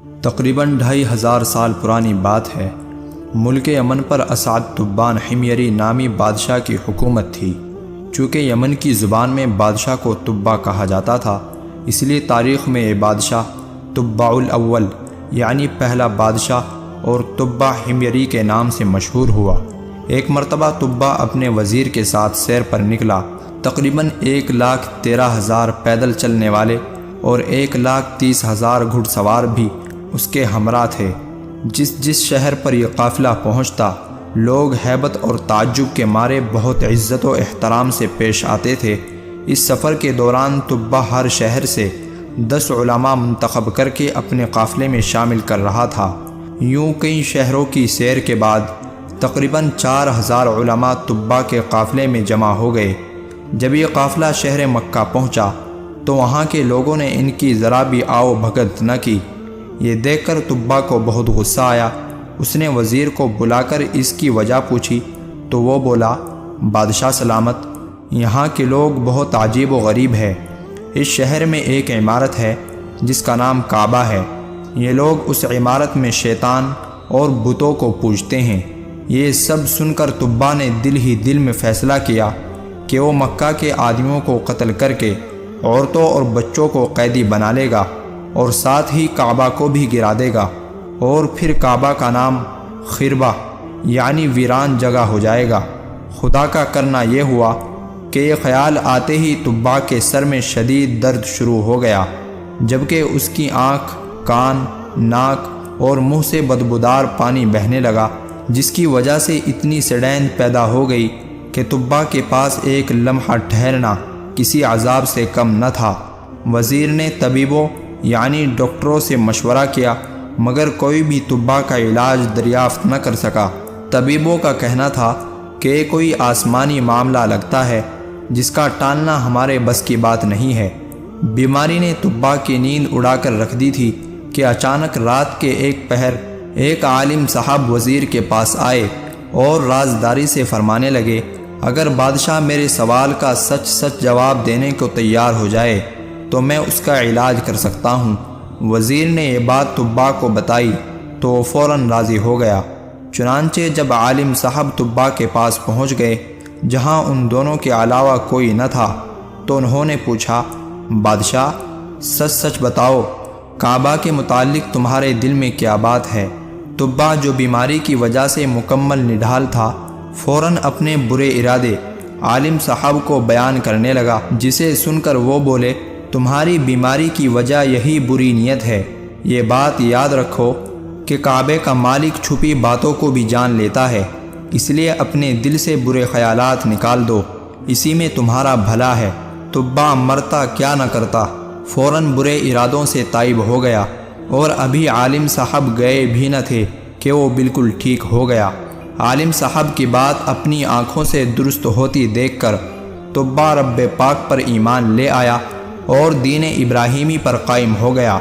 تقریباً 2500 سال پرانی بات ہے۔ ملک یمن پر اسعد تبان حمیری نامی بادشاہ کی حکومت تھی۔ چونکہ یمن کی زبان میں بادشاہ کو تبا کہا جاتا تھا، اس لیے تاریخ میں یہ بادشاہ تبع الاول یعنی پہلا بادشاہ اور تبا حمیری کے نام سے مشہور ہوا۔ ایک مرتبہ تبا اپنے وزیر کے ساتھ سیر پر نکلا۔ تقریباً 1,13,000 پیدل چلنے والے اور 1,30,000 گھڑ سوار بھی اس کے ہمراہ تھے۔ جس شہر پر یہ قافلہ پہنچتا، لوگ ہیبت اور تعجب کے مارے بہت عزت و احترام سے پیش آتے تھے۔ اس سفر کے دوران تبا ہر شہر سے 10 علماء منتخب کر کے اپنے قافلے میں شامل کر رہا تھا۔ یوں کئی شہروں کی سیر کے بعد تقریباً 4,000 علماء تبا کے قافلے میں جمع ہو گئے۔ جب یہ قافلہ شہر مکہ پہنچا تو وہاں کے لوگوں نے ان کی ذرا بھی آؤ بھگت نہ کی۔ یہ دیکھ کر تبا کو بہت غصہ آیا۔ اس نے وزیر کو بلا کر اس کی وجہ پوچھی تو وہ بولا، بادشاہ سلامت، یہاں کے لوگ بہت عجیب و غریب ہے۔ اس شہر میں ایک عمارت ہے جس کا نام کعبہ ہے۔ یہ لوگ اس عمارت میں شیطان اور بتوں کو پوجتے ہیں۔ یہ سب سن کر تبا نے دل ہی دل میں فیصلہ کیا کہ وہ مکہ کے آدمیوں کو قتل کر کے عورتوں اور بچوں کو قیدی بنا لے گا اور ساتھ ہی کعبہ کو بھی گرا دے گا، اور پھر کعبہ کا نام خربہ یعنی ویران جگہ ہو جائے گا۔ خدا کا کرنا یہ ہوا کہ یہ خیال آتے ہی تبا کے سر میں شدید درد شروع ہو گیا، جبکہ اس کی آنکھ، کان، ناک اور منہ سے بدبودار پانی بہنے لگا، جس کی وجہ سے اتنی سڑین پیدا ہو گئی کہ تبا کے پاس ایک لمحہ ٹھہرنا کسی عذاب سے کم نہ تھا۔ وزیر نے طبیبوں یعنی ڈاکٹروں سے مشورہ کیا، مگر کوئی بھی تبا کا علاج دریافت نہ کر سکا۔ طبیبوں کا کہنا تھا کہ کوئی آسمانی معاملہ لگتا ہے جس کا ٹالنا ہمارے بس کی بات نہیں ہے۔ بیماری نے تبا کی نیند اڑا کر رکھ دی تھی کہ اچانک رات کے ایک پہر ایک عالم صاحب وزیر کے پاس آئے اور رازداری سے فرمانے لگے، اگر بادشاہ میرے سوال کا سچ سچ جواب دینے کو تیار ہو جائے تو میں اس کا علاج کر سکتا ہوں۔ وزیر نے یہ بات تبا کو بتائی تو وہ فوراً راضی ہو گیا۔ چنانچہ جب عالم صاحب تبا کے پاس پہنچ گئے جہاں ان دونوں کے علاوہ کوئی نہ تھا، تو انہوں نے پوچھا، بادشاہ سچ سچ بتاؤ، کعبہ کے متعلق تمہارے دل میں کیا بات ہے؟ تبا جو بیماری کی وجہ سے مکمل نڈھال تھا، فوراً اپنے برے ارادے عالم صاحب کو بیان کرنے لگا، جسے سن کر وہ بولے، تمہاری بیماری کی وجہ یہی بری نیت ہے۔ یہ بات یاد رکھو کہ کعبے کا مالک چھپی باتوں کو بھی جان لیتا ہے، اس لیے اپنے دل سے برے خیالات نکال دو، اسی میں تمہارا بھلا ہے۔ تبا مرتا کیا نہ کرتا، فوراً برے ارادوں سے تائب ہو گیا، اور ابھی عالم صاحب گئے بھی نہ تھے کہ وہ بالکل ٹھیک ہو گیا۔ عالم صاحب کی بات اپنی آنکھوں سے درست ہوتی دیکھ کر تبا رب پاک پر ایمان لے آیا اور دین ابراہیمی پر قائم ہو گیا۔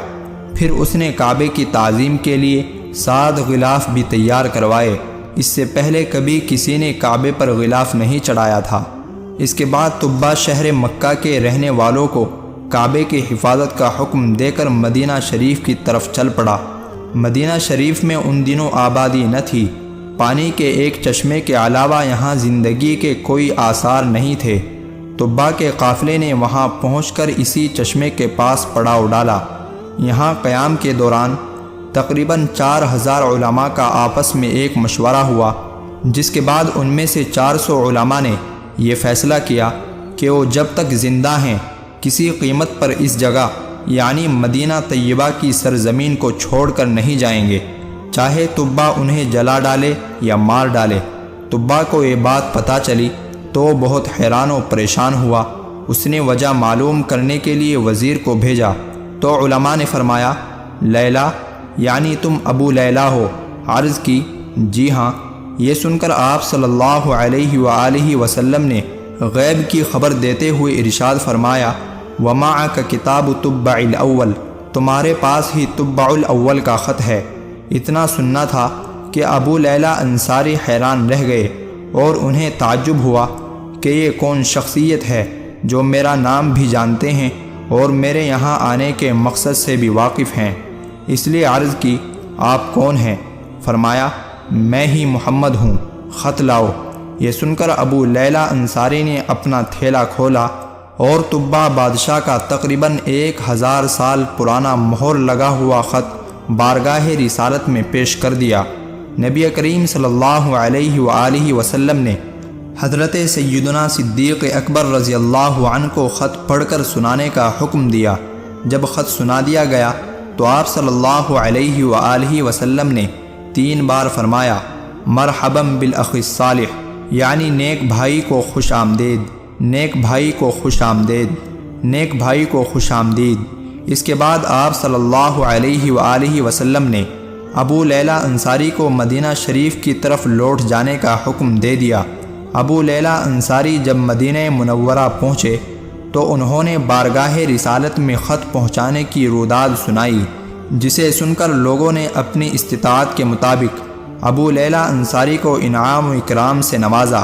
پھر اس نے کعبے کی تعظیم کے لیے 7 غلاف بھی تیار کروائے۔ اس سے پہلے کبھی کسی نے کعبے پر غلاف نہیں چڑھایا تھا۔ اس کے بعد تبا شہر مکہ کے رہنے والوں کو کعبے کی حفاظت کا حکم دے کر مدینہ شریف کی طرف چل پڑا۔ مدینہ شریف میں ان دنوں آبادی نہ تھی، پانی کے ایک چشمے کے علاوہ یہاں زندگی کے کوئی آثار نہیں تھے۔ تبا کے قافلے نے وہاں پہنچ کر اسی چشمے کے پاس پڑاؤ ڈالا۔ یہاں قیام کے دوران تقریباً 4,000 علماء کا آپس میں ایک مشورہ ہوا، جس کے بعد ان میں سے 400 علماء نے یہ فیصلہ کیا کہ وہ جب تک زندہ ہیں کسی قیمت پر اس جگہ یعنی مدینہ طیبہ کی سرزمین کو چھوڑ کر نہیں جائیں گے، چاہے تبا انہیں جلا ڈالے یا مار ڈالے۔ تبا کو یہ بات پتہ چلی تو وہ بہت حیران و پریشان ہوا۔ اس نے وجہ معلوم کرنے کے لیے وزیر کو بھیجا تو علماء نے فرمایا، لیلا یعنی تم ابو لیلا ہو؟ عرض کی، جی ہاں۔ یہ سن کر آپ صلی اللہ علیہ وآلہ وسلم نے غیب کی خبر دیتے ہوئے ارشاد فرمایا، وَمَعَكَ کتاب تبع الاول، تمہارے پاس ہی تبع الاول کا خط ہے۔ اتنا سننا تھا کہ ابو لیلا انصاری حیران رہ گئے اور انہیں تعجب ہوا کہ یہ کون شخصیت ہے جو میرا نام بھی جانتے ہیں اور میرے یہاں آنے کے مقصد سے بھی واقف ہیں۔ اس لیے عرض کی آپ کون ہیں؟ فرمایا میں ہی محمد ہوں، خط لاؤ۔ یہ سن کر ابو لیلہ انصاری نے اپنا تھیلا کھولا اور طبا بادشاہ کا تقریباً 1000 سال پرانا مہر لگا ہوا خط بارگاہ رسالت میں پیش کر دیا۔ نبی کریم صلی اللہ علیہ وآلہ وسلم نے حضرت سیدنا صدیق اکبر رضی اللہ عنہ کو خط پڑھ کر سنانے کا حکم دیا۔ جب خط سنا دیا گیا تو آپ صلی اللہ علیہ وآلہ وسلم نے 3 بار فرمایا مرحبا بالاخ الصالح، یعنی نیک بھائی کو خوش آمدید، نیک بھائی کو خوش آمدید، نیک بھائی کو خوش آمدید۔ اس کے بعد آپ صلی اللہ علیہ وآلہ وسلم نے ابو لیلہ انصاری کو مدینہ شریف کی طرف لوٹ جانے کا حکم دے دیا۔ ابو لیلہ انصاری جب مدینہ منورہ پہنچے تو انہوں نے بارگاہ رسالت میں خط پہنچانے کی روداد سنائی، جسے سن کر لوگوں نے اپنی استطاعت کے مطابق ابو لیلہ انصاری کو انعام و اکرام سے نوازا۔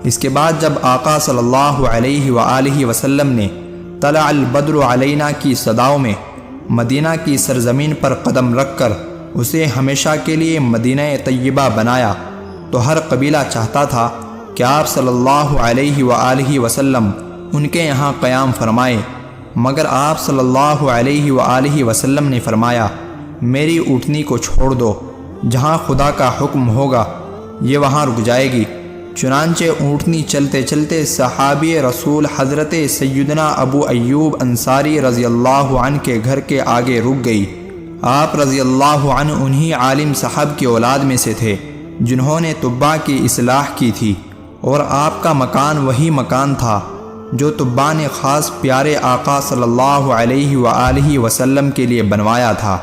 اس کے بعد جب آقا صلی اللہ علیہ وآلہ وسلم نے طلع البدر علینا کی صداؤں میں مدینہ کی سرزمین پر قدم رکھ کر اسے ہمیشہ کے لیے مدینہ طیبہ بنایا تو ہر قبیلہ چاہتا تھا کہ آپ صلی اللہ علیہ وآلہ وسلم ان کے یہاں قیام فرمائیں، مگر آپ صلی اللہ علیہ وآلہ وسلم نے فرمایا میری اونٹنی کو چھوڑ دو، جہاں خدا کا حکم ہوگا یہ وہاں رک جائے گی۔ چنانچہ اونٹنی چلتے چلتے صحابی رسول حضرت سیدنا ابو ایوب انصاری رضی اللہ عنہ کے گھر کے آگے رک گئی۔ آپ رضی اللہ عنہ انہی عالم صاحب کی اولاد میں سے تھے جنہوں نے طبا کی اصلاح کی تھی، اور آپ کا مکان وہی مکان تھا جو طبا نے خاص پیارے آقا صلی اللہ علیہ وآلہ وسلم کے لیے بنوایا تھا۔